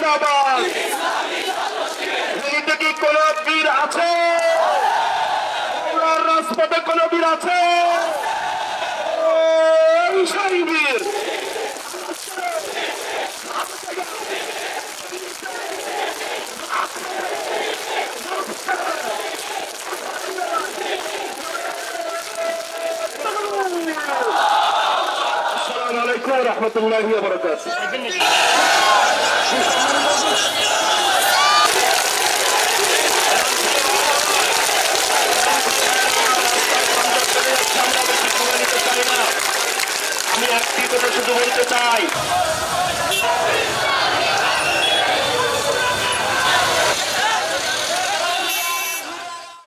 জিন্দাবাদ। দিল্লিতে কি কোন বীর আছে? রাজপথে কোন বীর আছে? সেই বীর আসসালামু আলাইকুম ওয়া রাহমাতুল্লাহি ওয়া বারাকাতুহু। আমি একটি কথা শুধু বলতে চাই,